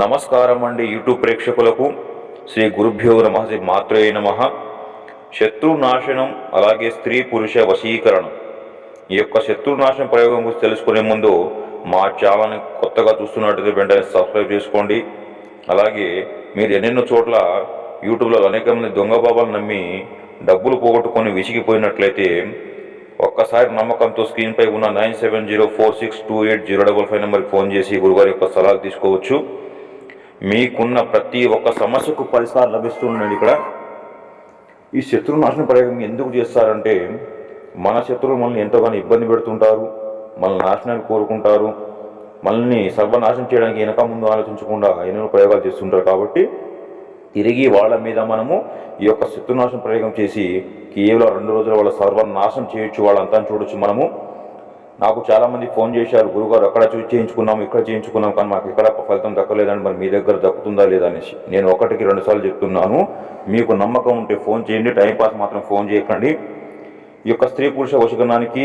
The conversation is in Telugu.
నమస్కారం అండి యూట్యూబ్ ప్రేక్షకులకు. శ్రీ గురుభ్యో నమః. శ్రీ మాత్రే నమః. శత్రునాశనం అలాగే స్త్రీ పురుష వశీకరణం, ఈ యొక్క శత్రునాశనం ప్రయోగం గురించి తెలుసుకునే ముందు మా ఛానల్ని కొత్తగా చూస్తున్నట్టయితే వెంటనే సబ్స్క్రైబ్ చేసుకోండి. అలాగే మీరు ఎన్నెన్నో చోట్ల యూట్యూబ్లో అనేక మంది దొంగ బాబాలు నమ్మి డబ్బులు పోగొట్టుకొని విసిగిపోయినట్లయితే ఒక్కసారి నమ్మకంతో స్క్రీన్పై ఉన్న 9704628055 నెంబర్కి ఫోన్ చేసి గురుగారి యొక్క సలహాలు తీసుకోవచ్చు. మీకున్న ప్రతి ఒక్క సమస్యకు పరిష్కారం లభిస్తుందండి. ఇక్కడ ఈ శత్రునాశన ప్రయోగం ఎందుకు చేస్తారంటే, మన శత్రువులు మనల్ని ఎంతోగానో ఇబ్బంది పెడుతుంటారు, మన నాశనాన్ని కోరుకుంటారు, మనల్ని సర్వనాశనం చేయడానికి వెనక ముందు ఆలోచించకుండా ఎన్నో ప్రయోగాలు చేస్తుంటారు. కాబట్టి తిరిగి వాళ్ళ మీద మనము ఈ యొక్క శత్రునాశన ప్రయోగం చేసి కేవలం 2 రోజుల వాళ్ళ సర్వనాశనం చేయొచ్చు, వాళ్ళంతా చూడొచ్చు. మనము నాకు చాలామంది ఫోన్ చేశారు, గురుగారు అక్కడ చేయించుకున్నాము, ఇక్కడ చేయించుకున్నాం, కానీ మాకు ఎక్కడ ఫలితం దక్కలేదని, మరి మీ దగ్గర దక్కుతుందా లేదా అనేసి. నేను 1కి 2 సార్లు చెప్తున్నాను, మీకు నమ్మకం ఉంటే ఫోన్ చేయండి, టైంపాస్ మాత్రం ఫోన్ చేయకండి. ఈ యొక్క స్త్రీ పురుష వశీకరణానికి